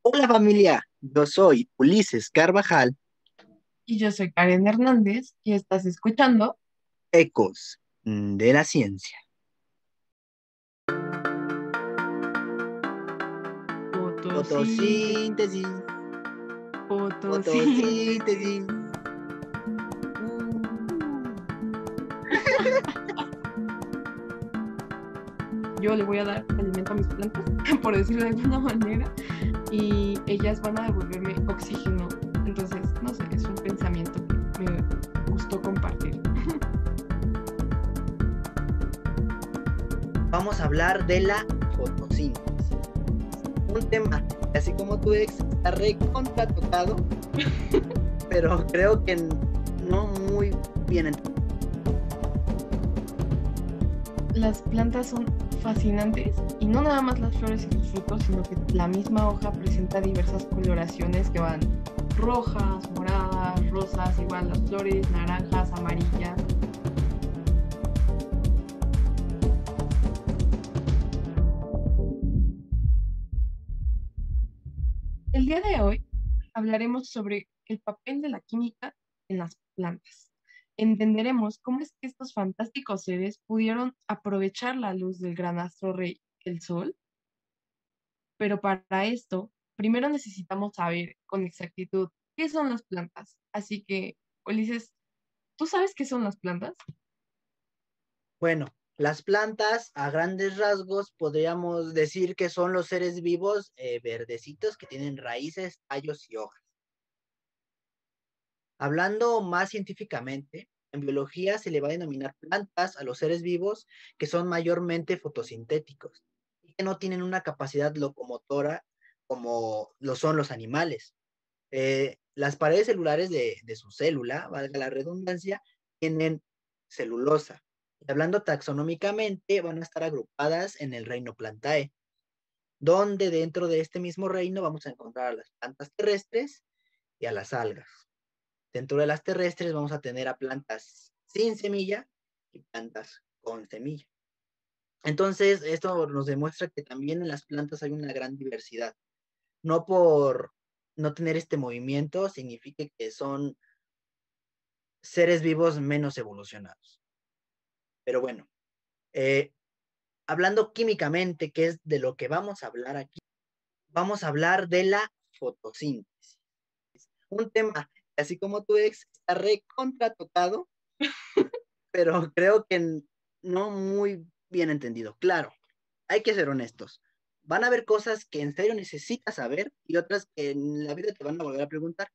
Hola familia, yo soy Ulises Carvajal, Y yo soy Karen Hernández y estás escuchando Ecos de la Ciencia. fotosíntesis, Fotosíntesis, fotosíntesis. fotosíntesis. Uh. Yo le voy a dar alimento a mis plantas, por decirlo de alguna manera, y ellas van a devolverme oxígeno. Entonces, no sé, es un pensamiento que me gustó compartir. Vamos a hablar de la fotosíntesis. Un tema que así como tu ex está recontra tocado, pero creo que no muy bien entendido. Las plantas son fascinantes y no nada más las flores y los frutos, sino que la misma hoja presenta diversas coloraciones que van rojas, moradas, rosas, igual las flores, naranjas, amarillas. El día de hoy hablaremos sobre el papel de la química en las plantas. Entenderemos cómo es que estos fantásticos seres pudieron aprovechar la luz del gran astro rey, el Sol, pero para esto, primero necesitamos saber con exactitud qué son las plantas. Así que, Ulises, ¿tú sabes qué son las plantas? Bueno, las plantas, a grandes rasgos, podríamos decir que son los seres vivos verdecitos que tienen raíces, tallos y hojas. Hablando más científicamente, en biología se le va a denominar plantas a los seres vivos que son mayormente fotosintéticos y que no tienen una capacidad locomotora como lo son los animales. Las paredes celulares de su célula, valga la redundancia, tienen celulosa. Y hablando taxonómicamente, van a estar agrupadas en el reino Plantae, donde dentro de este mismo reino vamos a encontrar a las plantas terrestres y a las algas. Dentro de las terrestres vamos a tener a plantas sin semilla y plantas con semilla. Entonces, esto nos demuestra que también en las plantas hay una gran diversidad. No por no tener este movimiento significa que son seres vivos menos evolucionados. Pero bueno, eh, hablando químicamente, que es de lo que vamos a hablar aquí, vamos a hablar de la fotosíntesis. Un tema que así como tu ex está recontra tocado, pero creo que no muy bien entendido. Claro, hay que ser honestos. Van a haber cosas que en serio necesitas saber y otras que en la vida te van a volver a preguntar,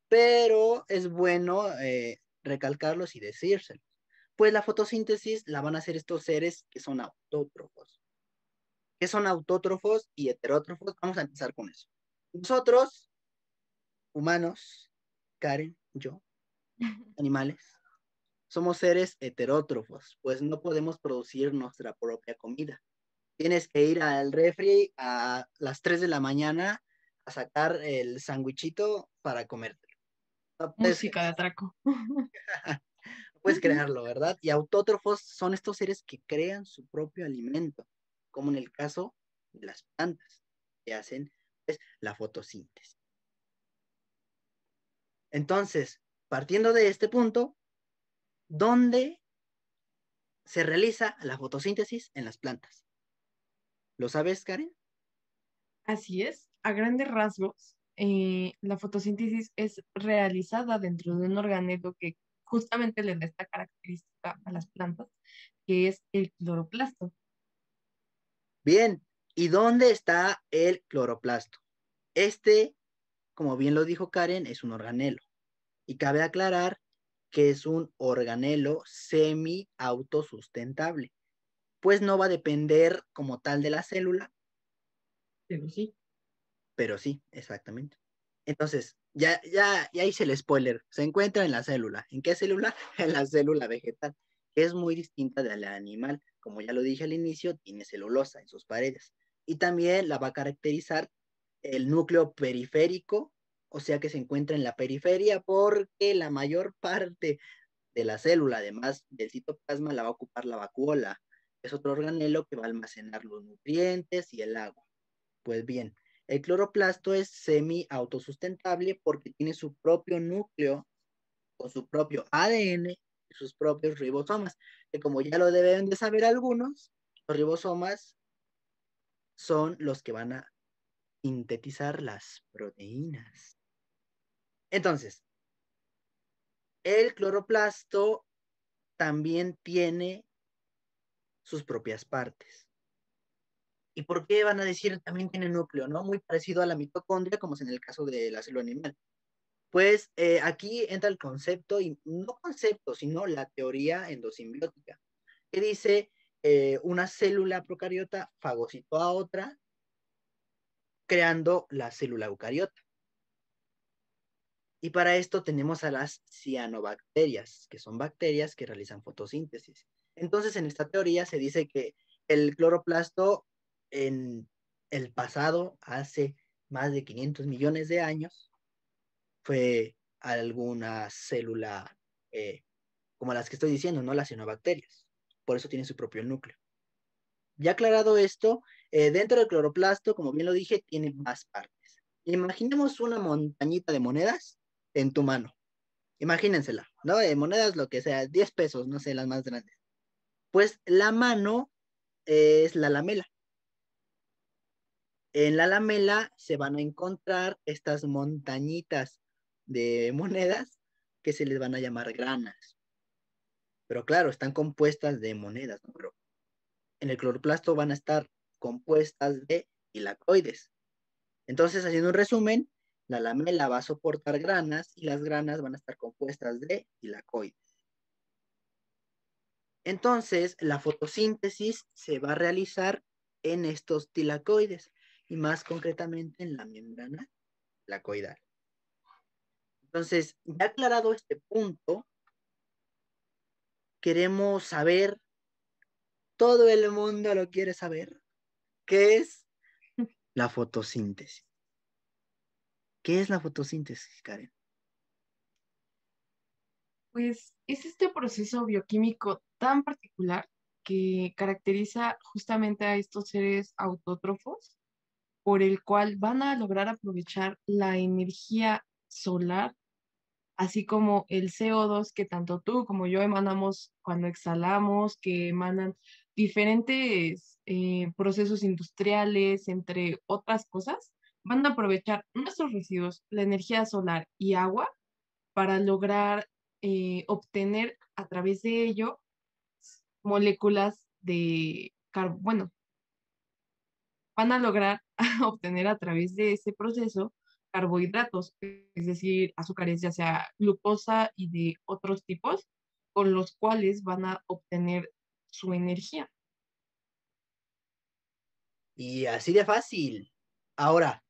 pero es bueno recalcarlos y decírselos. Pues la fotosíntesis la van a hacer estos seres que son autótrofos. ¿Qué son autótrofos y heterótrofos? Vamos a empezar con eso. Nosotros, humanos, Karen, yo, animales, somos seres heterótrofos, pues no podemos producir nuestra propia comida. Tienes que ir al refri a las 3 de la mañana a sacar el sandwichito para comértelo. No puedes, Música de atraco. no puedes crearlo, ¿verdad? Y autótrofos son estos seres que crean su propio alimento, como en el caso de las plantas, que hacen pues, la fotosíntesis. Entonces, partiendo de este punto, ¿dónde se realiza la fotosíntesis en las plantas? ¿Lo sabes, Karen? Así es, a grandes rasgos, la fotosíntesis es realizada dentro de un organelo que justamente le da esta característica a las plantas, que es el cloroplasto. Bien, ¿y dónde está el cloroplasto? Este, como bien lo dijo Karen, es un organelo. Y cabe aclarar que es un organelo semi-autosustentable, pues no va a depender como tal de la célula, Pero sí. pero sí, exactamente. Entonces, ya hice el spoiler. Se encuentra en la célula. ¿En qué célula? En la célula vegetal, que es muy distinta de la animal. Como ya lo dije al inicio, tiene celulosa en sus paredes. Y también la va a caracterizar el núcleo periférico, o sea que se encuentra en la periferia, porque la mayor parte de la célula, además del citoplasma, la va a ocupar la vacuola. Es otro organelo que va a almacenar los nutrientes y el agua. Pues bien, El cloroplasto es semi-autosustentable porque tiene su propio núcleo con su propio ADN y sus propios ribosomas, que como ya lo deben de saber algunos, los ribosomas son los que van a sintetizar las proteínas. Entonces, el cloroplasto también tiene sus propias partes. ¿Y por qué van a decir también tiene núcleo, no? Muy parecido a la mitocondria, como es en el caso de la célula animal. Pues aquí entra el concepto, y no concepto, sino la teoría endosimbiótica, que dice una célula procariota fagocitó a otra, creando la célula eucariota. Y para esto tenemos a las cianobacterias, que son bacterias que realizan fotosíntesis. Entonces, en esta teoría se dice que el cloroplasto en el pasado, hace más de 500 millones de años, fue alguna célula como las que estoy diciendo, ¿no? Las cianobacterias. Por eso tiene su propio núcleo. Ya aclarado esto, dentro del cloroplasto, como bien lo dije, tiene más partes. Imaginemos una montañita de monedas en tu mano. Imagínensela, ¿no? Monedas, lo que sea, 10 pesos, no sé, las más grandes. Pues la mano es la lamela. En la lamela se van a encontrar estas montañitas de monedas que se les van a llamar granas. Pero claro, están compuestas de monedas, ¿no? Pero en el cloroplasto van a estar compuestas de tilacoides. Entonces, haciendo un resumen, la lamela va a soportar granas y las granas van a estar compuestas de tilacoides. Entonces, la fotosíntesis se va a realizar en estos tilacoides y más concretamente en la membrana tilacoidal. Entonces, ya aclarado este punto, queremos saber, todo el mundo lo quiere saber, ¿qué es la fotosíntesis? ¿Qué es la fotosíntesis, Karen? Pues es este proceso bioquímico tan particular que caracteriza justamente a estos seres autótrofos, por el cual van a lograr aprovechar la energía solar, así como el CO2 que tanto tú como yo emanamos cuando exhalamos, que emanan diferentes procesos industriales, entre otras cosas, van a aprovechar nuestros residuos, la energía solar y agua para lograr obtener a través de ello moléculas de bueno, van a lograr obtener a través de ese proceso carbohidratos, es decir, azúcares, ya sea glucosa y de otros tipos, con los cuales van a obtener su energía. Y así de fácil. Ahora,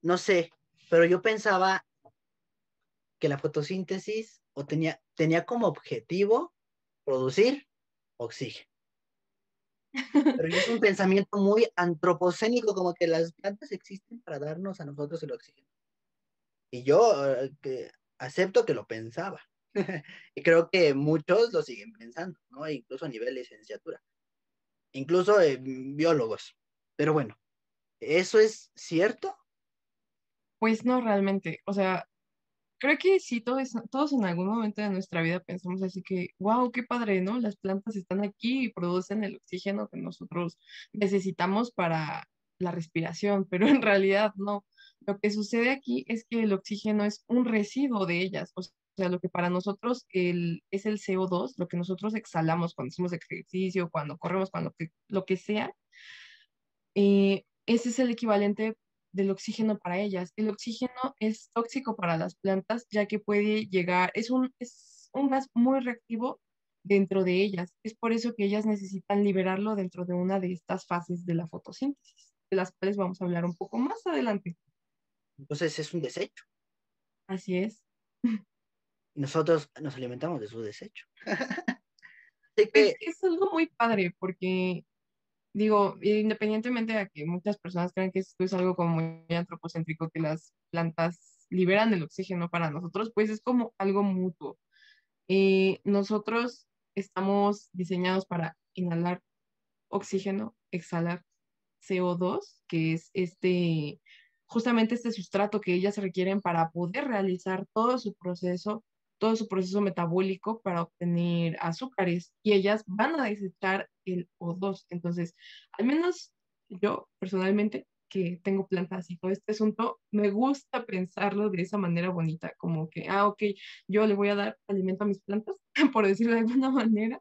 no sé, pero yo pensaba que la fotosíntesis tenía como objetivo producir oxígeno. Pero ya es un pensamiento muy antropocénico, como que las plantas existen para darnos a nosotros el oxígeno. Y yo que acepto que lo pensaba. Y creo que muchos lo siguen pensando, ¿no? Incluso a nivel de licenciatura. Incluso biólogos. Pero bueno, ¿eso es cierto? Pues no realmente, o sea, creo que sí, todos en algún momento de nuestra vida pensamos así que, wow, qué padre, ¿no? Las plantas están aquí y producen el oxígeno que nosotros necesitamos para la respiración, pero en realidad no. Lo que sucede aquí es que el oxígeno es un residuo de ellas, o sea, lo que para nosotros es el CO2, lo que nosotros exhalamos cuando hacemos ejercicio, cuando corremos, lo que sea, ese es el equivalente del oxígeno para ellas. El oxígeno es tóxico para las plantas, ya que puede llegar, es un gas muy reactivo dentro de ellas. Es por eso que ellas necesitan liberarlo dentro de una de estas fases de la fotosíntesis, de las cuales vamos a hablar un poco más adelante. Entonces es un desecho. Así es. Y nosotros nos alimentamos de su desecho. Así Pues que, es algo muy padre porque digo, independientemente de que muchas personas crean que esto es algo como muy antropocéntrico, que las plantas liberan el oxígeno para nosotros, pues es como algo mutuo. Nosotros estamos diseñados para inhalar oxígeno, exhalar CO2, que es este justamente este sustrato que ellas requieren para poder realizar todo su proceso metabólico para obtener azúcares y ellas van a desechar el O2. Entonces, al menos yo personalmente que tengo plantas y todo este asunto, me gusta pensarlo de esa manera bonita, como que, ok, yo le voy a dar alimento a mis plantas, por decirlo de alguna manera,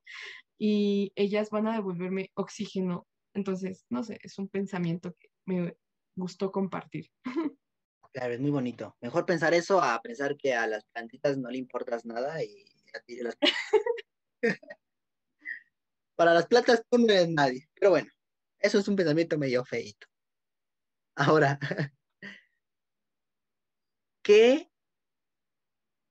y ellas van a devolverme oxígeno. Entonces, no sé, es un pensamiento que me gustó compartir. Claro, es muy bonito. Mejor pensar eso a pensar que a las plantitas no le importas nada y a ti para las plantas tú no eres nadie. Pero bueno, eso es un pensamiento medio feíto. Ahora, ¿qué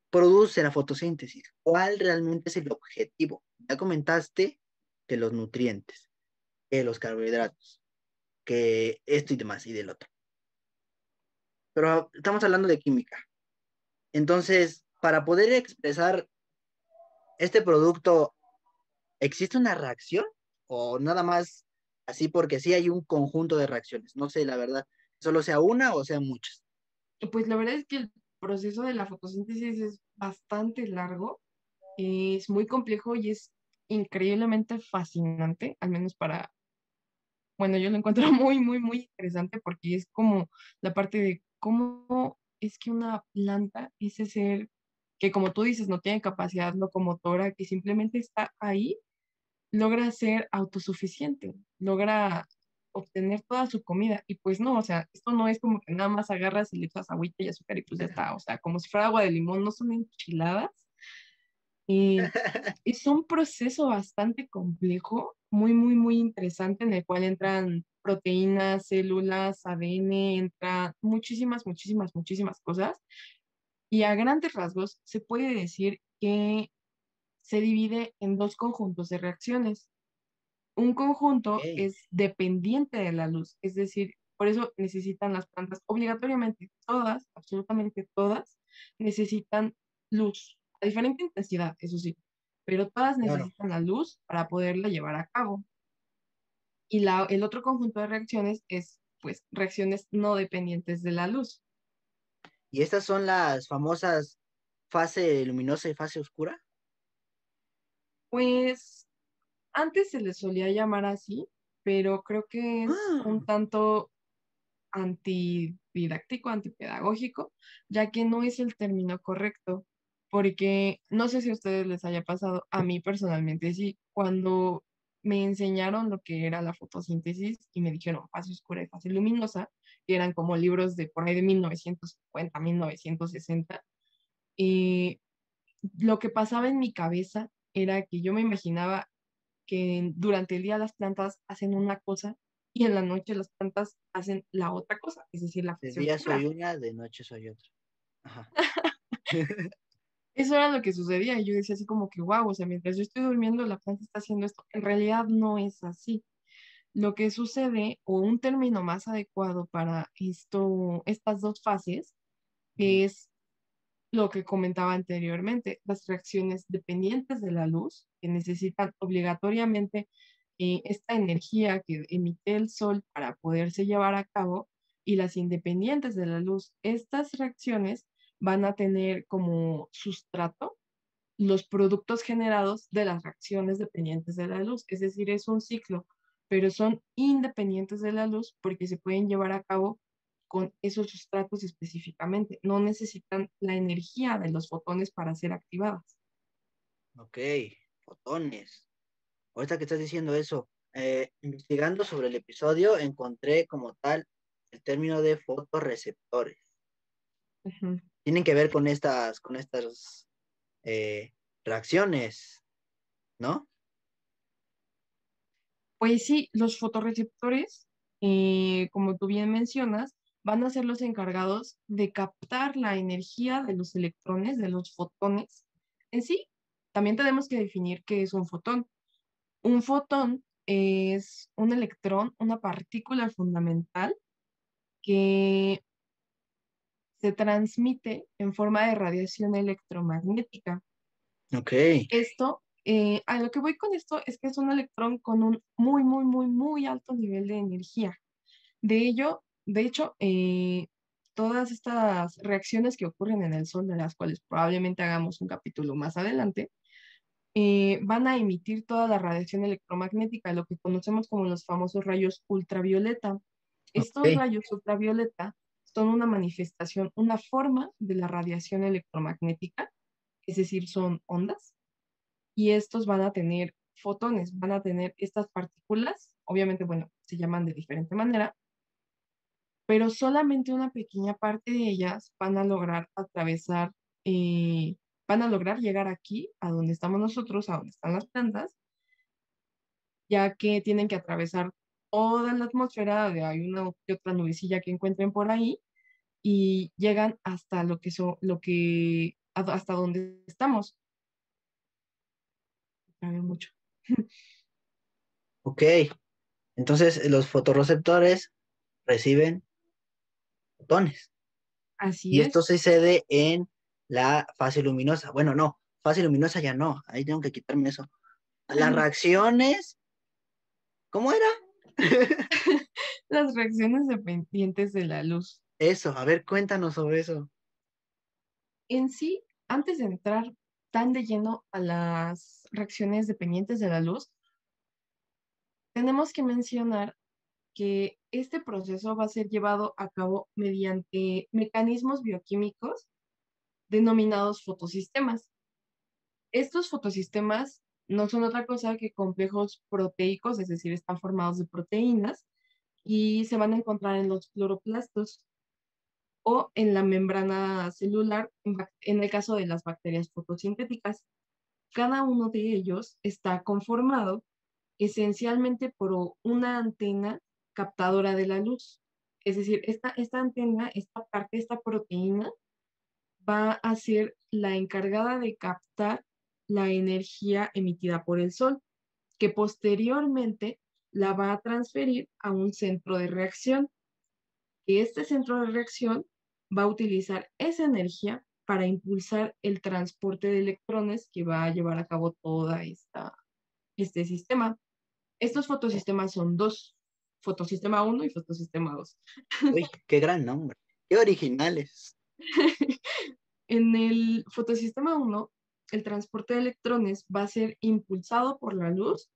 produce la fotosíntesis? ¿Cuál realmente es el objetivo? Ya comentaste que los nutrientes, que los carbohidratos, que esto y demás y del otro. Pero estamos hablando de química. Entonces, para poder expresar este producto, ¿existe una reacción? ¿O nada más así porque sí hay un conjunto de reacciones? No sé, la verdad, solo sea una o sean muchas. Y pues la verdad es que el proceso de la fotosíntesis es bastante largo, es muy complejo y es increíblemente fascinante, al menos bueno, yo lo encuentro muy, muy, muy interesante porque es como la parte de cómo es que una planta, ese ser que como tú dices, no tiene capacidad locomotora, que simplemente está ahí, logra ser autosuficiente, logra obtener toda su comida. Y pues no, o sea, esto no es como que nada más agarras y le echas agüita y azúcar y pues ya está, o sea, como si fuera agua de limón, no son enchiladas. Y es un proceso bastante complejo, muy, muy, muy interesante, en el cual entran proteínas, células, ADN, entra muchísimas, muchísimas, muchísimas cosas. Y a grandes rasgos se puede decir que se divide en dos conjuntos de reacciones. Un conjunto Ok, es dependiente de la luz, es decir, por eso necesitan las plantas, obligatoriamente todas, absolutamente todas, necesitan luz, a diferente intensidad, eso sí, pero todas claro. necesitan la luz para poderla llevar a cabo. Y el otro conjunto de reacciones es, pues, reacciones no dependientes de la luz. ¿Y estas son las famosas fase luminosa y fase oscura? Pues antes se les solía llamar así, pero creo que es ¡Ah! un tanto antididáctico, antipedagógico, ya que no es el término correcto, porque no sé si a ustedes les haya pasado, a mí personalmente sí, cuando me enseñaron lo que era la fotosíntesis y me dijeron fase oscura y fase luminosa, que eran como libros de por ahí de 1950, 1960, y lo que pasaba en mi cabeza era que yo me imaginaba que durante el día las plantas hacen una cosa y en la noche las plantas hacen la otra cosa, es decir, la De fase día soy oscura. una, de noche soy otra. Ajá. Eso era lo que sucedía y yo decía así como que, wow, o sea, mientras yo estoy durmiendo, la planta está haciendo esto. En realidad no es así. Lo que sucede, o un término más adecuado para estas dos fases, Ujú. es lo que comentaba anteriormente, las reacciones dependientes de la luz, que necesitan obligatoriamente esta energía que emite el sol para poderse llevar a cabo, y las independientes de la luz. Estas reacciones van a tener como sustrato los productos generados de las reacciones dependientes de la luz, es decir, es un ciclo, pero son independientes de la luz porque se pueden llevar a cabo con esos sustratos específicamente. No necesitan la energía de los fotones para ser activadas. Ok, fotones. Ahorita que estás diciendo eso, investigando sobre el episodio, encontré como tal el término de fotorreceptores. Ujú. Tienen que ver con estas eh, reacciones, ¿no? Pues sí, los fotorreceptores, como tú bien mencionas, van a ser los encargados de captar la energía de los electrones, de los fotones. En sí, también tenemos que definir qué es un fotón. Un fotón es un electrón, una partícula fundamental que se transmite en forma de radiación electromagnética. Ok, Esto, a lo que voy con esto es que es un electrón con un muy, muy, muy, muy alto nivel de energía. De hecho, todas estas reacciones que ocurren en el Sol, de las cuales probablemente hagamos un capítulo más adelante, van a emitir toda la radiación electromagnética, lo que conocemos como los famosos rayos ultravioleta. Estos Ok, rayos ultravioleta son una manifestación, una forma de la radiación electromagnética, es decir, son ondas, y estos van a tener fotones, van a tener estas partículas, obviamente, bueno, se llaman de diferente manera, pero solamente una pequeña parte de ellas van a lograr atravesar, van a lograr llegar aquí, a donde estamos nosotros, a donde están las plantas, ya que tienen que atravesar toda la atmósfera, hay una que otra nubecilla que encuentren por ahí, y llegan hasta lo que son, hasta donde estamos. Sabe mucho. ok. Entonces los fotorreceptores reciben fotones. Así Y esto es. sucede en la fase luminosa. Bueno, no, fase luminosa ya no. Ahí tengo que quitarme eso. Las reacciones, ¿cómo era? Las reacciones dependientes de la luz. Eso, a ver, cuéntanos sobre eso. En sí, antes de entrar tan de lleno a las reacciones dependientes de la luz, tenemos que mencionar que este proceso va a ser llevado a cabo mediante mecanismos bioquímicos denominados fotosistemas. Estos fotosistemas no son otra cosa que complejos proteicos, es decir, están formados de proteínas y se van a encontrar en los cloroplastos o en la membrana celular en el caso de las bacterias fotosintéticas. Cada uno de ellos está conformado esencialmente por una antena captadora de la luz. Es decir, esta antena, esta parte, esta proteína, va a ser la encargada de captar la energía emitida por el sol, que posteriormente la va a transferir a un centro de reacción, que este centro de reacción va a utilizar esa energía para impulsar el transporte de electrones que va a llevar a cabo toda este sistema. Estos fotosistemas son dos, fotosistema uno y fotosistema 2. Uy, qué gran nombre. Qué originales. En el fotosistema uno, el transporte de electrones va a ser impulsado por la luz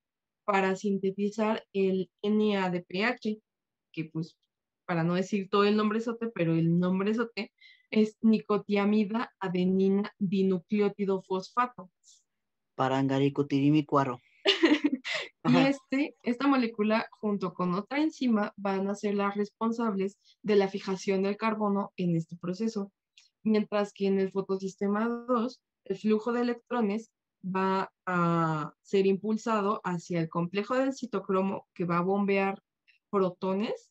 para sintetizar el NADPH, que pues, para no decir todo el nombre sote, pero el nombre sote es nicotiamida adenina dinucleótido fosfato. Parangaricutirimícuaro. Y Ajá. esta molécula, junto con otra enzima, van a ser las responsables de la fijación del carbono en este proceso. Mientras que en el fotosistema 2, el flujo de electrones va a ser impulsado hacia el complejo del citocromo que va a bombear protones,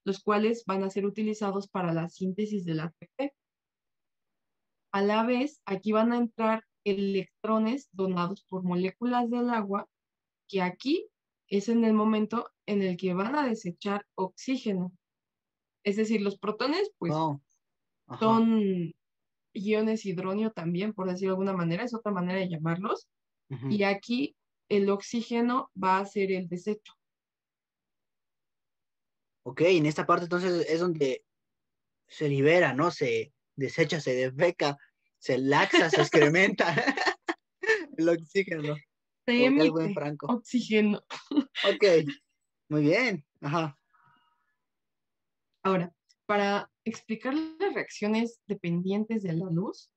los cuales van a ser utilizados para la síntesis del ATP. A la vez, aquí van a entrar electrones donados por moléculas del agua que aquí es en el momento en el que van a desechar oxígeno. Es decir, los protones, pues, Oh, ajá. son iones hidronio también, por decirlo de alguna manera, es otra manera de llamarlos. Ujú. Y aquí el oxígeno va a ser el desecho. Ok, en esta parte entonces es donde se libera, ¿no? Se desecha, se defeca, se laxa, se excrementa el oxígeno, Se como diría el buen emite Franco. oxígeno. Ok, muy bien. Ajá. Ahora, para explicar las reacciones dependientes de la luz,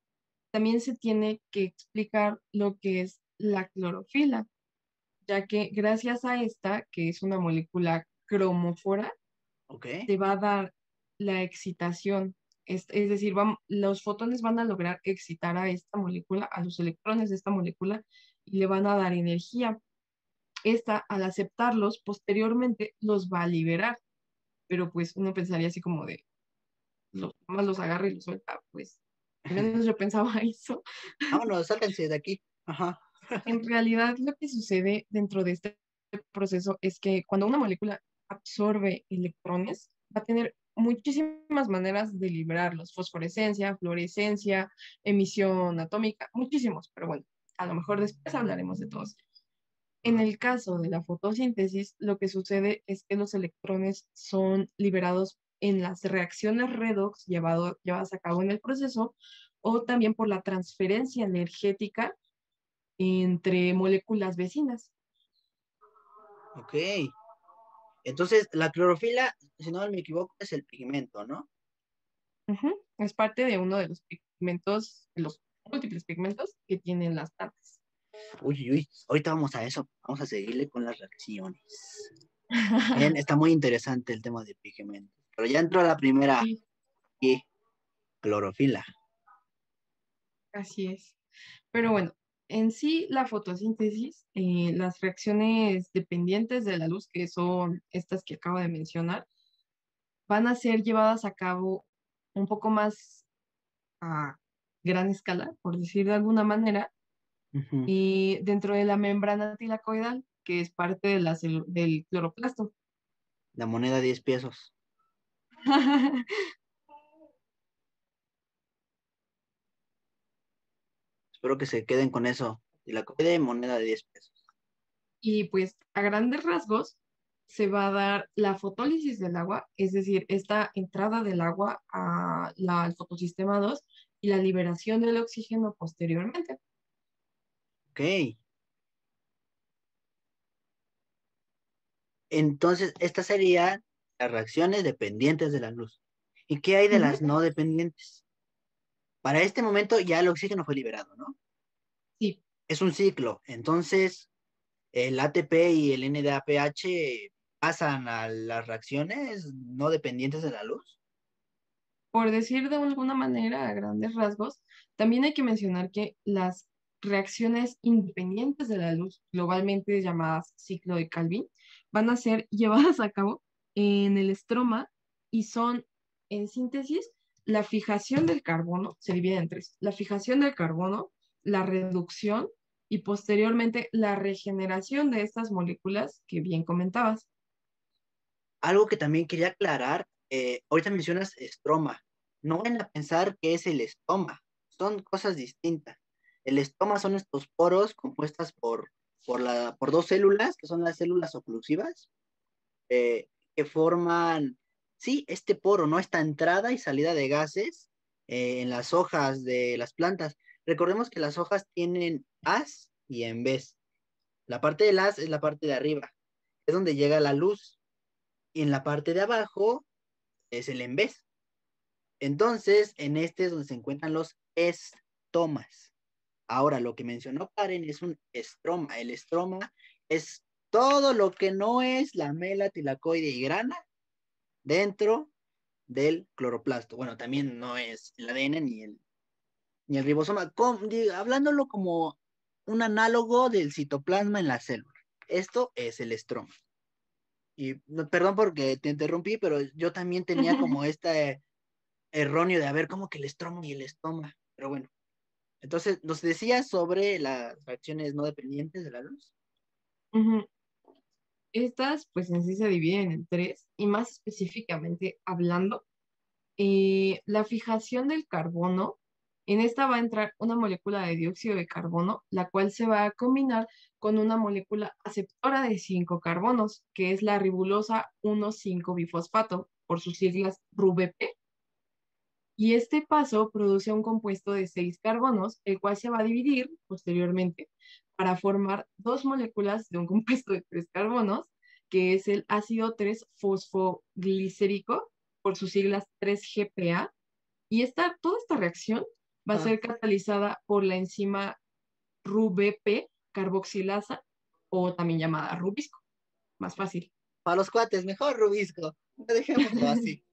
también se tiene que explicar lo que es la clorofila, ya que gracias a esta, que es una molécula cromófora, Ok. te va a dar la excitación. Es decir, los fotones van a lograr excitar a esta molécula, a los electrones de esta molécula, y le van a dar energía. Esta, al aceptarlos, posteriormente los va a liberar. Pero pues uno pensaría así como de, más los agarra y los suelta, pues al menos yo pensaba eso. Vámonos, sáquense de aquí. Ajá. En realidad, lo que sucede dentro de este proceso es que cuando una molécula absorbe electrones, va a tener muchísimas maneras de liberarlos: fosforescencia, fluorescencia, emisión atómica, muchísimos, pero bueno, a lo mejor después hablaremos de todos. En Ajá. el caso de la fotosíntesis, lo que sucede es que los electrones son liberados en las reacciones redox llevadas a cabo en el proceso, o también por la transferencia energética entre moléculas vecinas. Ok. Entonces, la clorofila, si no me equivoco, es el pigmento, ¿no? Ujú. Es parte de uno de los pigmentos, de los múltiples pigmentos que tienen las plantas. Uy, uy, uy, ahorita vamos a eso. Vamos a seguirle con las reacciones. Bien, está muy interesante el tema de pigmento. Pero ya entró la primera, Sí, y clorofila. así es. Pero bueno, en sí la fotosíntesis, las reacciones dependientes de la luz, que son estas que acabo de mencionar, van a ser llevadas a cabo un poco más a gran escala, por decir de alguna manera, Ujú. y dentro de la membrana tilacoidal, que es parte de del cloroplasto. La moneda 10 pesos. Espero que se queden con eso. Y la comida de moneda de 10 pesos. Y pues a grandes rasgos se va a dar la fotólisis del agua, es decir, esta entrada del agua al fotosistema 2 y la liberación del oxígeno posteriormente. Ok. Entonces, estas serían las reacciones dependientes de la luz. ¿Y qué hay de Ujú. las no dependientes? Para este momento ya el oxígeno fue liberado, ¿no? Sí, Es un ciclo. Entonces, el ATP y el NADPH pasan a las reacciones no dependientes de la luz. por decir de alguna manera a grandes rasgos, también hay que mencionar que las reacciones independientes de la luz, globalmente llamadas ciclo de Calvin, van a ser llevadas a cabo en el estroma y son, en síntesis, la fijación del carbono, se divide en tres, la fijación del carbono, la reducción y posteriormente la regeneración de estas moléculas que bien comentabas. Algo que también quería aclarar, ahorita mencionas estroma. No vayan a pensar que es el estoma, son cosas distintas. El estoma son estos poros compuestas por dos células, que son las células oclusivas, que forman, sí, este poro, ¿no? Esta entrada y salida de gases en las hojas de las plantas. Recordemos que las hojas tienen haz y en vez. La parte del haz es la parte de arriba, es donde llega la luz, y en la parte de abajo es el en vez. Entonces, en este es donde se encuentran los estomas. Ahora, lo que mencionó Karen es un estroma. El estroma es todo lo que no es la mela, tilacoide y grana dentro del cloroplasto. Bueno, también no es el ADN ni el ribosoma, hablándolo como un análogo del citoplasma en la célula. Esto es el estroma. Y perdón porque te interrumpí, pero yo también tenía como este erróneo de haber como que el estroma y el estoma. Pero bueno, entonces nos decías sobre las reacciones no dependientes de la luz. Ujú. Estas, pues en sí se dividen en tres, y más específicamente hablando, la fijación del carbono, en esta va a entrar una molécula de dióxido de carbono, la cual se va a combinar con una molécula aceptora de 5 carbonos, que es la ribulosa 1,5-bifosfato, por sus siglas RuBP. Y este paso produce un compuesto de 6 carbonos, el cual se va a dividir posteriormente para formar dos moléculas de un compuesto de 3 carbonos, que es el ácido 3-fosfoglicérico, por sus siglas 3GPA. Y toda esta reacción va a Ah, ser catalizada por la enzima RuBP carboxilasa, o también llamada rubisco, más fácil. para los cuates, mejor Rubisco. Dejémoslo así.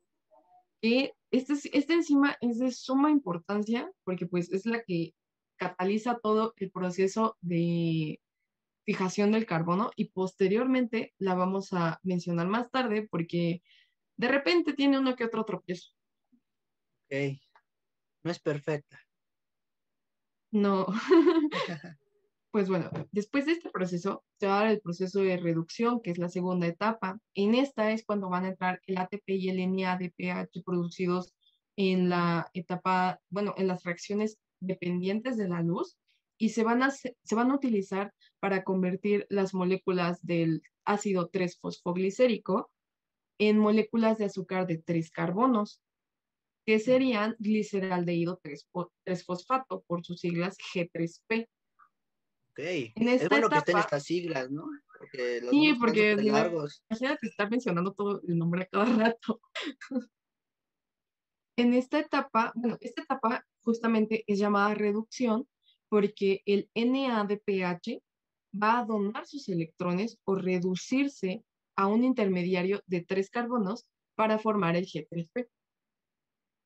Que esta enzima es de suma importancia porque pues es la que cataliza todo el proceso de fijación del carbono, y posteriormente la vamos a mencionar más tarde porque de repente tiene uno que otro tropiezo. Ok, no es perfecta. No, pues bueno, después de este proceso se va a dar el proceso de reducción, que es la segunda etapa. En esta es cuando van a entrar el ATP y el NADPH producidos en la etapa, bueno, en las reacciones dependientes de la luz, y se van a utilizar para convertir las moléculas del ácido 3-fosfoglicérico en moléculas de azúcar de 3 carbonos, que serían gliceraldehído 3-fosfato, por sus siglas G3P. Ok. En Es esta bueno que estén etapa, estas siglas, ¿no? Porque los sí, nombres están porque súper largos. imagínate estar mencionando todo el nombre a cada rato. En esta etapa, bueno, esta etapa justamente es llamada reducción porque el NADPH va a donar sus electrones o reducirse a un intermediario de 3 carbonos para formar el G3P.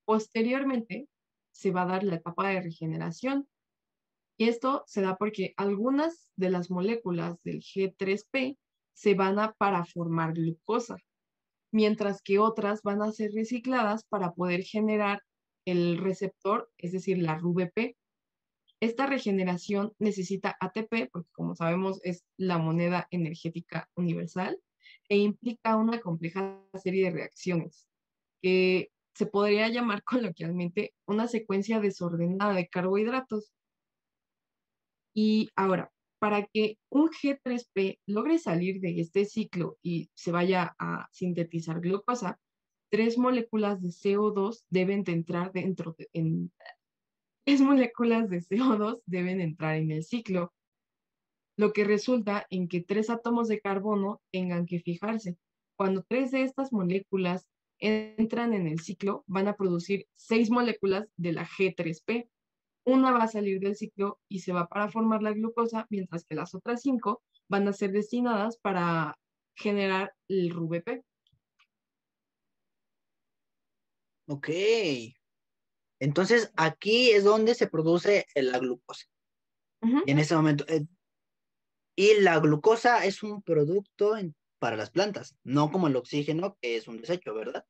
Posteriormente, se va a dar la etapa de regeneración. Y esto se da porque algunas de las moléculas del G3P se van a para formar glucosa, mientras que otras van a ser recicladas para poder generar el receptor, es decir, la RUBP. Esta regeneración necesita ATP, porque como sabemos es la moneda energética universal, e implica una compleja serie de reacciones que se podría llamar coloquialmente una secuencia desordenada de carbohidratos. Y ahora, para que un G3P logre salir de este ciclo y se vaya a sintetizar glucosa, 3 moléculas de CO2 deben de entrar tres moléculas de CO2 deben entrar en el ciclo, lo que resulta en que 3 átomos de carbono tengan que fijarse. Cuando 3 de estas moléculas entran en el ciclo, van a producir 6 moléculas de la G3P. Una va a salir del ciclo y se va para formar la glucosa, mientras que las otras 5 van a ser destinadas para generar el RUBP. Ok. Entonces, aquí es donde se produce la glucosa. Ujú. Y en ese momento, y la glucosa es un producto para las plantas, no como el oxígeno, que es un desecho, ¿verdad?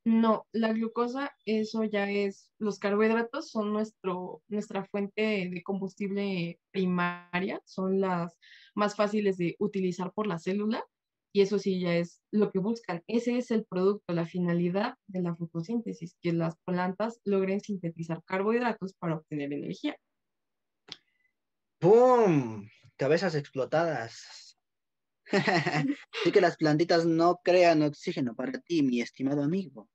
No, la glucosa, eso ya es, los carbohidratos son nuestra fuente de combustible primaria, son las más fáciles de utilizar por la célula y eso sí ya es lo que buscan. Ese es el producto, la finalidad de la fotosíntesis, que las plantas logren sintetizar carbohidratos para obtener energía. ¡Pum! Cabezas explotadas. Así que las plantitas no crean oxígeno para ti, mi estimado amigo.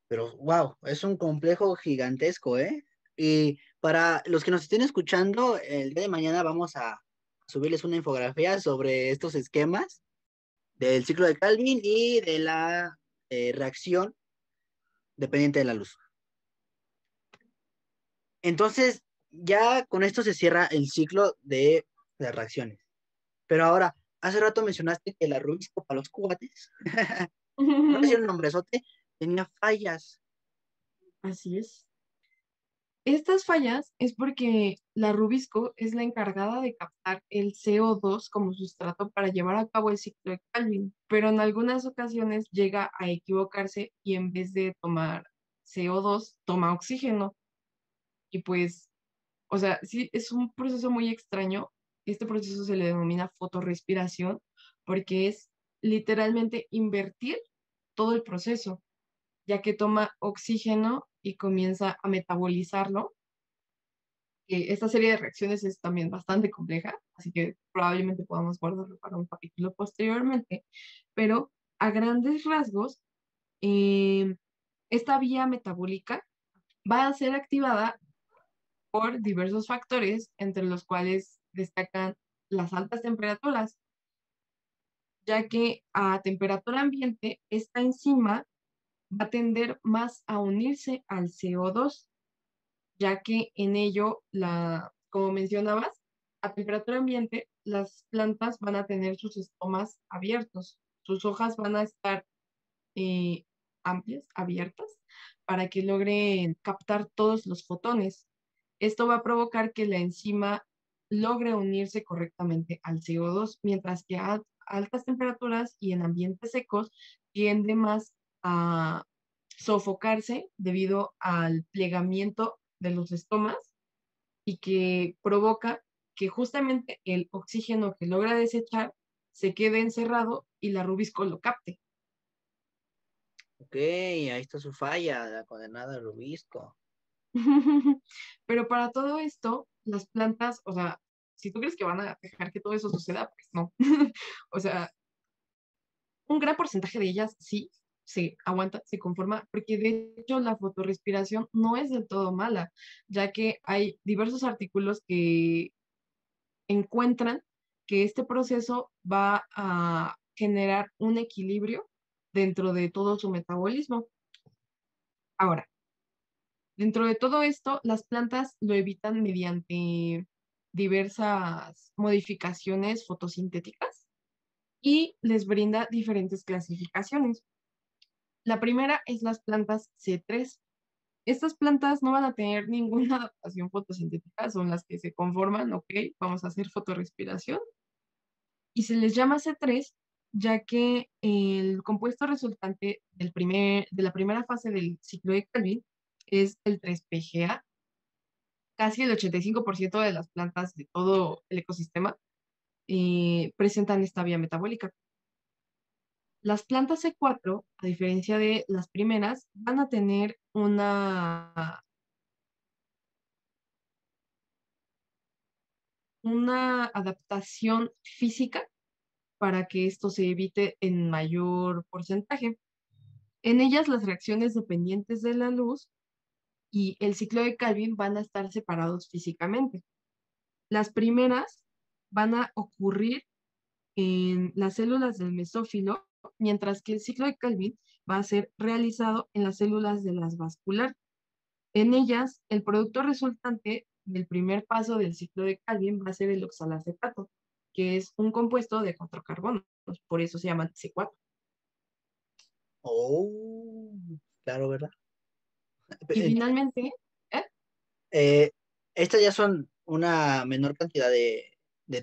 Pero, wow, es un complejo gigantesco, ¿eh? Y para los que nos estén escuchando, el día de mañana vamos a subirles una infografía sobre estos esquemas del ciclo de Calvin y de la reacción dependiente de la luz. Entonces, ya con esto se cierra el ciclo de las reacciones. Pero ahora, hace rato mencionaste que la Rubisco para los cubates, no decir un nombrezote, tenía fallas. Así es. Estas fallas es porque la Rubisco es la encargada de captar el CO2 como sustrato para llevar a cabo el ciclo de Calvin, pero en algunas ocasiones llega a equivocarse y en vez de tomar CO2, toma oxígeno. Y pues, o sea, sí, es un proceso muy extraño. Este proceso se le denomina fotorrespiración porque es literalmente invertir todo el proceso, ya que toma oxígeno y comienza a metabolizarlo. Esta serie de reacciones es también bastante compleja, así que probablemente podamos guardarlo para un capítulo posteriormente, pero a grandes rasgos, eh, esta vía metabólica va a ser activada por diversos factores, entre los cuales destacan las altas temperaturas, ya que a temperatura ambiente esta enzima va a tender más a unirse al CO2, ya que en ello, como mencionabas, a temperatura ambiente, las plantas van a tener sus estomas abiertos, sus hojas van a estar eh, amplias, abiertas, para que logren captar todos los fotones. Esto va a provocar que la enzima logre unirse correctamente al CO2, mientras que a altas temperaturas y en ambientes secos tiende más a sofocarse debido al plegamiento de los estomas y que provoca que justamente el oxígeno que logra desechar se quede encerrado y la rubisco lo capte. Ok, ahí está su falla, la condenada Rubisco. Pero para todo esto, las plantas, o sea, si tú crees que van a dejar que todo eso suceda, pues no. O sea, un gran porcentaje de ellas sí se aguanta, se conforma, porque de hecho la fotorrespiración no es del todo mala, ya que hay diversos artículos que encuentran que este proceso va a generar un equilibrio dentro de todo su metabolismo. Ahora, dentro de todo esto, las plantas lo evitan mediante diversas modificaciones fotosintéticas y les brinda diferentes clasificaciones. La primera es las plantas C3. Estas plantas no van a tener ninguna adaptación fotosintética, son las que se conforman, ok, vamos a hacer fotorrespiración. Y se les llama C3 ya que el compuesto resultante de la primera fase del ciclo de Calvin es el 3-PGA. Casi el 85% de las plantas de todo el ecosistema presentan esta vía metabólica. Las plantas C4, a diferencia de las primeras, van a tener una adaptación física para que esto se evite en mayor porcentaje. En ellas, las reacciones dependientes de la luz y el ciclo de Calvin van a estar separados físicamente. Las primeras van a ocurrir en las células del mesófilo, mientras que el ciclo de Calvin va a ser realizado en las células de las vascular. En ellas, el producto resultante del primer paso del ciclo de Calvin va a ser el oxalacetato, que es un compuesto de 4 carbonos, por eso se llama C4. Oh, claro, ¿verdad? Y finalmente, ¿eh? Eh, Estas ya son una menor cantidad de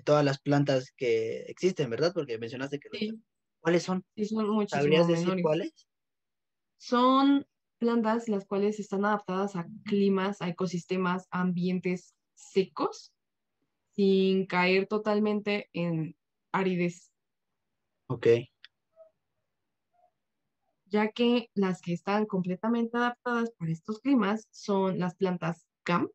todas las plantas que existen, ¿verdad? Porque mencionaste que... Sí, ¿Cuáles son? sí, son muchísimo ¿Sabrías decir menores. cuáles? Son plantas las cuales están adaptadas a climas, a ecosistemas, a ambientes secos, sin caer totalmente en aridez, Ok. ya que las que están completamente adaptadas para estos climas son las plantas CAM,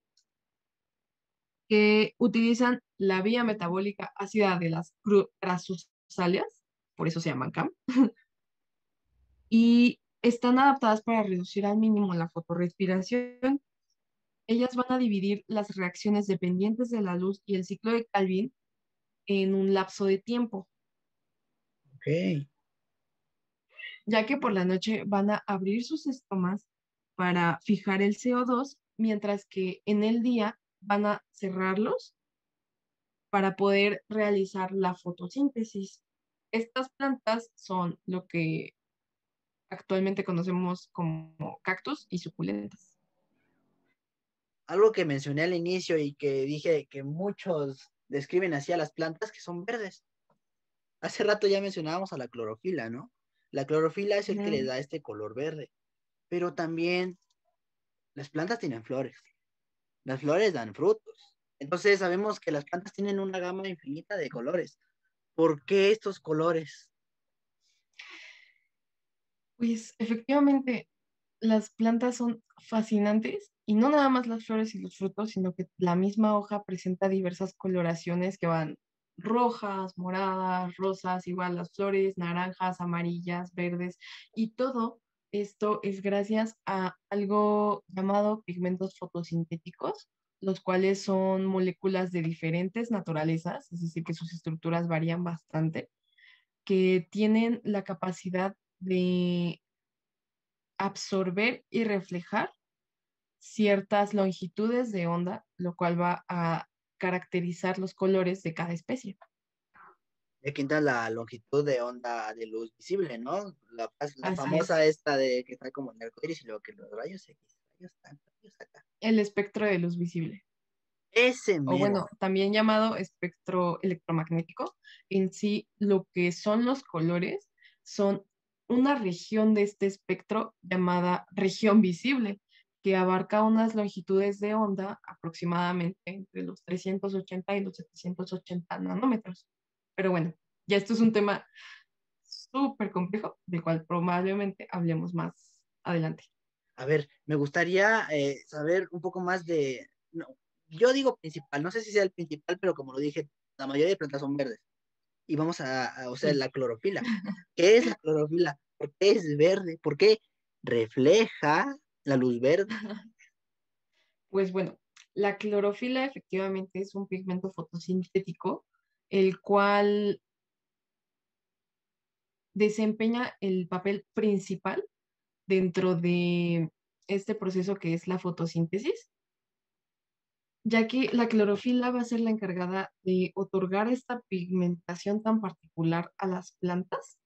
que utilizan la vía metabólica ácida de las grasosalias, por eso se llaman CAM, y están adaptadas para reducir al mínimo la fotorrespiración. Ellas van a dividir las reacciones dependientes de la luz y el ciclo de Calvin en un lapso de tiempo, Ok. ya que por la noche van a abrir sus estomas para fijar el CO2, mientras que en el día van a cerrarlos para poder realizar la fotosíntesis. Estas plantas son lo que actualmente conocemos como cactus y suculentas. Algo que mencioné al inicio y que dije que muchos describen así a las plantas que son verdes. Hace rato ya mencionábamos a la clorofila, ¿no? La clorofila es el que le Ujú. da este color verde, pero también las plantas tienen flores. Las flores dan frutos. Entonces sabemos que las plantas tienen una gama infinita de colores. ¿Por qué estos colores? Pues efectivamente, las plantas son fascinantes y no nada más las flores y los frutos, sino que la misma hoja presenta diversas coloraciones que van rojas, moradas, rosas, igual las flores, naranjas, amarillas, verdes, y todo esto es gracias a algo llamado pigmentos fotosintéticos, los cuales son moléculas de diferentes naturalezas, es decir, que sus estructuras varían bastante, que tienen la capacidad de absorber y reflejar ciertas longitudes de onda, lo cual va a caracterizar los colores de cada especie. Le quita la longitud de onda de luz visible, ¿no? La Así famosa es, esta de que está como en el arcoíris y luego que los rayos X, rayos tan, rayos acá. el espectro de luz visible, Ese o mero. bueno, también llamado espectro electromagnético. En sí, lo que son los colores son una región de este espectro llamada región visible, que abarca unas longitudes de onda aproximadamente entre los 380 y los 780 nanómetros. Pero bueno, ya esto es un tema súper complejo, del cual probablemente hablemos más adelante. A ver, me gustaría saber un poco más de... No, yo digo principal, no sé si sea el principal, pero como lo dije, la mayoría de plantas son verdes. y vamos o sea, Sí. la clorofila. ¿Qué es la clorofila? ¿Por qué es verde? ¿Por qué refleja la luz verde? Pues bueno, la clorofila efectivamente es un pigmento fotosintético, el cual desempeña el papel principal dentro de este proceso que es la fotosíntesis, ya que la clorofila va a ser la encargada de otorgar esta pigmentación tan particular a las plantas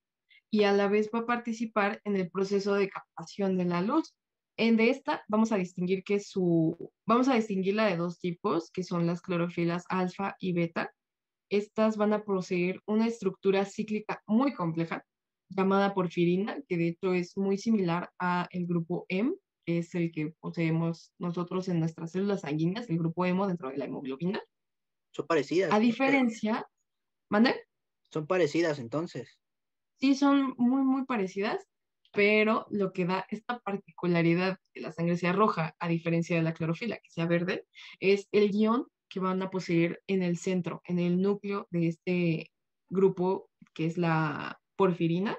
y a la vez va a participar en el proceso de captación de la luz. De esta vamos a distinguirla de dos tipos, que son las clorofilas alfa y beta. Estas van a poseer una estructura cíclica muy compleja llamada porfirina, que de hecho es muy similar a el grupo M, que es el que poseemos nosotros en nuestras células sanguíneas, el grupo hemo dentro de la hemoglobina. Son parecidas, A entonces. diferencia, ¿mande? Son parecidas, entonces. Sí, son muy, muy parecidas, pero lo que da esta particularidad que la sangre sea roja, a diferencia de la clorofila, que sea verde, es el guión que van a poseer en el centro, en el núcleo de este grupo, que es la porfirina,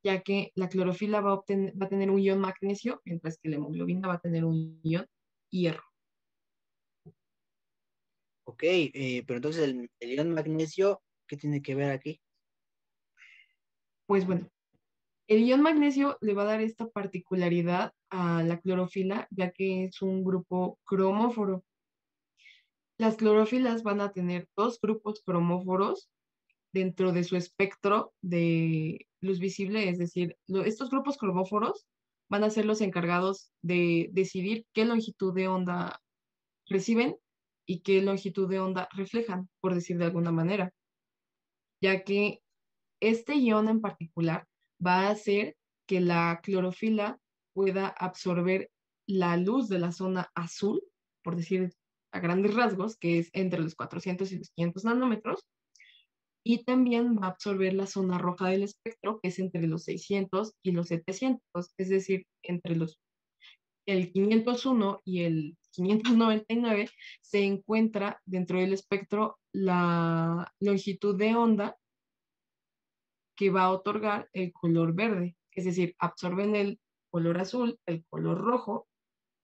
ya que la clorofila va a tener un ion magnesio, mientras que la hemoglobina va a tener un ion hierro. Ok, pero entonces el ion magnesio, ¿qué tiene que ver aquí? Pues bueno, el ion magnesio le va a dar esta particularidad a la clorofila, ya que es un grupo cromóforo. Las clorofilas van a tener dos grupos cromóforos dentro de su espectro de luz visible, es decir, estos grupos cromóforos van a ser los encargados de decidir qué longitud de onda reciben y qué longitud de onda reflejan, por decir de alguna manera, ya que este ion en particular va a hacer que la clorofila pueda absorber la luz de la zona azul, por decir a grandes rasgos, que es entre los 400 y los 500 nanómetros, y también va a absorber la zona roja del espectro, que es entre los 600 y los 700, es decir, el 501 y el 599 se encuentra dentro del espectro la longitud de onda que va a otorgar el color verde, es decir, absorben el color azul, el color rojo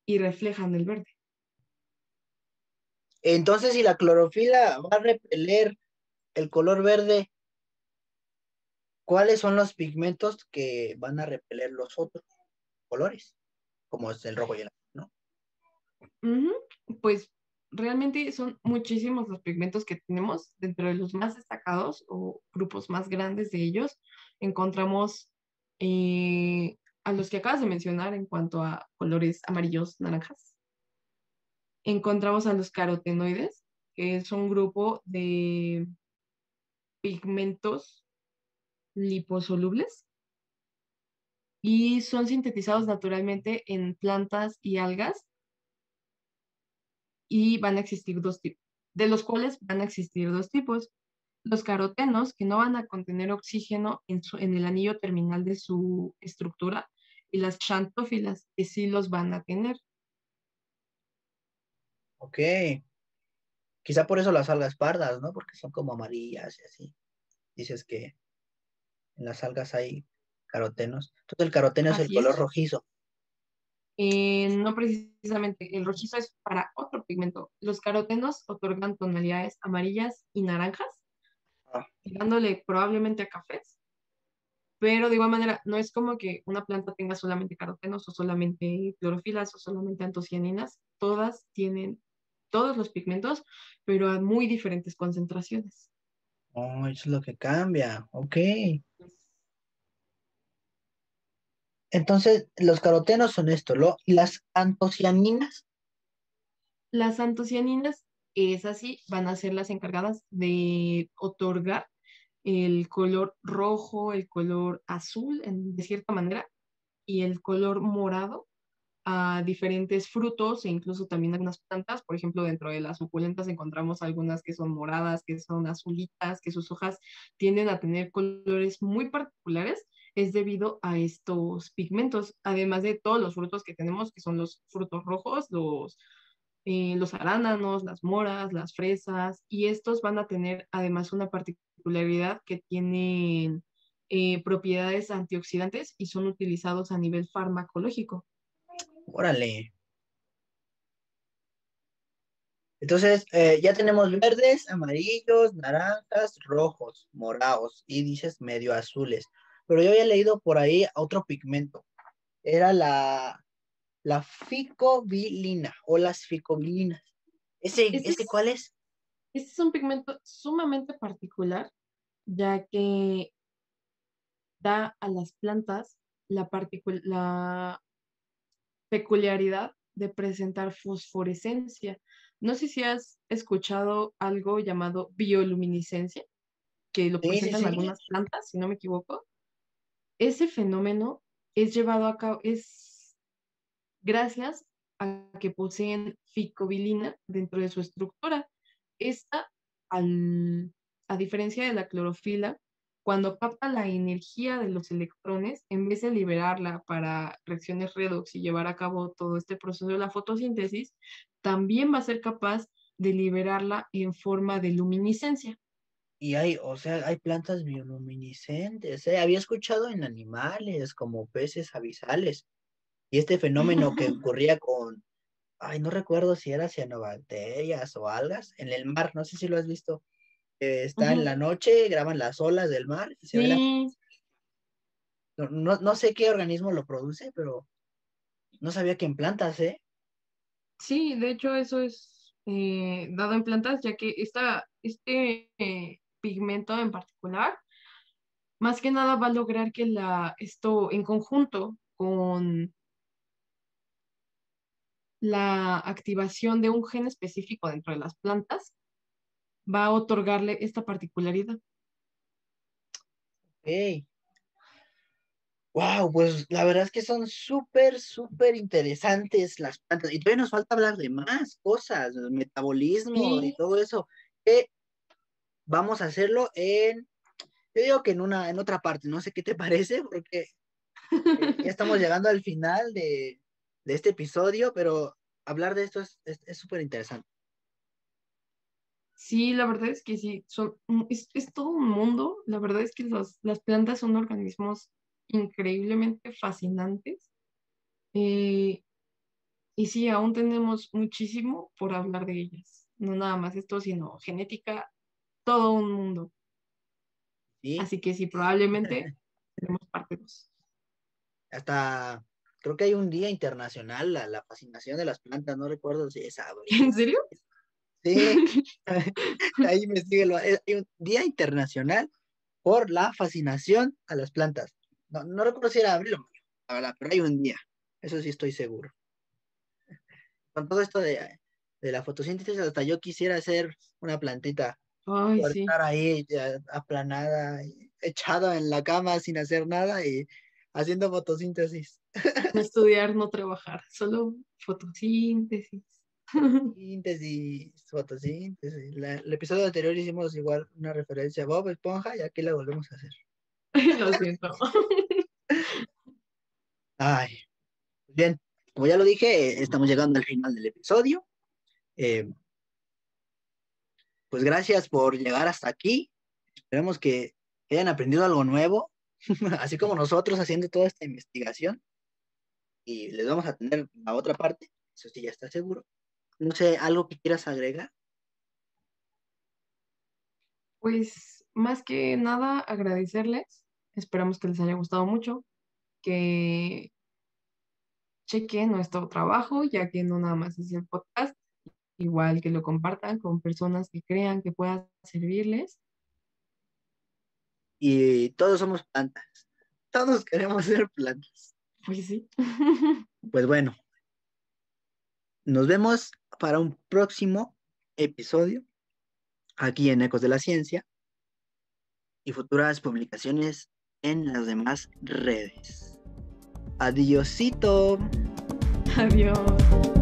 y reflejan el verde. Entonces, si la clorofila va a repeler el color verde, ¿cuáles son los pigmentos que van a repeler los otros colores? Como es el rojo y el azul, ¿no? Ujú. Pues realmente son muchísimos los pigmentos que tenemos. Dentro de los más destacados o grupos más grandes de ellos, encontramos a los que acabas de mencionar en cuanto a colores amarillos, naranjas. Encontramos a los carotenoides, que es un grupo de pigmentos liposolubles y son sintetizados naturalmente en plantas y algas y van a existir dos tipos, de los cuales van a existir dos tipos. Los carotenos, que no van a contener oxígeno en el anillo terminal de su estructura, y las xantófilas, que sí los van a tener. Ok. Quizá por eso las algas pardas, ¿no? Porque son como amarillas y así. Dices que en las algas hay carotenos. Entonces el caroteno es el Así color es. rojizo. No precisamente, el rojizo es para otro pigmento. Los carotenos otorgan tonalidades amarillas y naranjas, Ah, dándole probablemente a cafés. Pero de igual manera, no es como que una planta tenga solamente carotenos o solamente clorofilas o solamente antocianinas. Todas tienen todos los pigmentos, pero a muy diferentes concentraciones. oh, eso es lo que cambia. Ok. Entonces, los carotenos son esto, ¿lo? ¿Y las antocianinas? Las antocianinas, es así, van a ser las encargadas de otorgar el color rojo, el color azul, de cierta manera, y el color morado a diferentes frutos e incluso también algunas plantas. Por ejemplo, dentro de las suculentas encontramos algunas que son moradas, que son azulitas, que sus hojas tienden a tener colores muy particulares. Es debido a estos pigmentos, además de todos los frutos que tenemos, que son los frutos rojos, los arándanos, las moras, las fresas, y estos van a tener además una particularidad particularidad que tienen propiedades antioxidantes y son utilizados a nivel farmacológico. Órale. Entonces, ya tenemos verdes, amarillos, naranjas, rojos, morados y dices medio azules. Pero yo había leído por ahí otro pigmento. Era la ficobilina o las ficobilinas. Este ¿Ese cuál es? este es un pigmento sumamente particular, ya que da a las plantas la peculiaridad de presentar fosforescencia. No sé si has escuchado algo llamado bioluminiscencia, que lo Sí, sí, presentan sí. algunas plantas, si no me equivoco. Ese fenómeno es llevado a cabo, es gracias a que poseen ficobilina dentro de su estructura. Esta, al- a diferencia de la clorofila, cuando capta la energía de los electrones, en vez de liberarla para reacciones redox y llevar a cabo todo este proceso de la fotosíntesis, también va a ser capaz de liberarla en forma de luminiscencia. Y hay, o sea, hay plantas bioluminiscentes. Había escuchado en animales como peces abisales. Y este fenómeno que ocurría con, ay, no recuerdo si era cianobacterias o algas en el mar, no sé si lo has visto. Está en Ujú. la noche, graban las olas del mar y se ve la... Sí, No sé qué organismo lo produce, pero no sabía que en plantas, ¿eh? sí, de hecho eso es dado en plantas, ya que este pigmento en particular, más que nada va a lograr que esto en conjunto con la activación de un gen específico dentro de las plantas, va a otorgarle esta particularidad. Ok. Wow, pues la verdad es que son súper, súper interesantes las plantas. Y todavía nos falta hablar de más cosas, del metabolismo y Sí, todo eso. Que vamos a hacerlo yo digo que en otra parte, no sé qué te parece, porque ya estamos llegando al final de este episodio, pero hablar de esto es súper interesante. sí, la verdad es que sí, es todo un mundo. La verdad es que las plantas son organismos increíblemente fascinantes. Eh, Y sí, aún tenemos muchísimo por hablar de ellas. No nada más esto, sino genética, todo un mundo. ¿Sí? Así que sí, probablemente tenemos parte 2. Hasta creo que hay un día internacional, la fascinación de las plantas, no recuerdo si es ¿En abril. serio? Sí, ahí investíguelo. Hay un día internacional por la fascinación a las plantas. No recuerdo si era abril o mayo, la verdad, pero hay un día. Eso sí estoy seguro. Con todo esto de la fotosíntesis, hasta yo quisiera hacer una plantita, Ay, por sí. estar ahí ya aplanada, echada en la cama sin hacer nada y haciendo fotosíntesis. No estudiar, no trabajar, solo fotosíntesis. Fotosíntesis. El episodio anterior hicimos igual una referencia a Bob Esponja y aquí la volvemos a hacer. Lo siento. Ay, bien, como ya lo dije, estamos llegando al final del episodio. Eh, pues gracias por llegar hasta aquí. Esperemos que hayan aprendido algo nuevo, así como nosotros haciendo toda esta investigación. Y les vamos a tener la otra parte, eso sí ya está seguro. No sé, algo que quieras agregar. Pues más que nada agradecerles. Esperamos que les haya gustado mucho, que chequen nuestro trabajo, ya que no nada más es el podcast, igual que lo compartan con personas que crean que pueda servirles. Y todos somos plantas. Todos queremos ser plantas. Pues sí. Pues bueno, nos vemos para un próximo episodio aquí en Ecos de la Ciencia y futuras publicaciones en las demás redes. Adiosito. Adiós.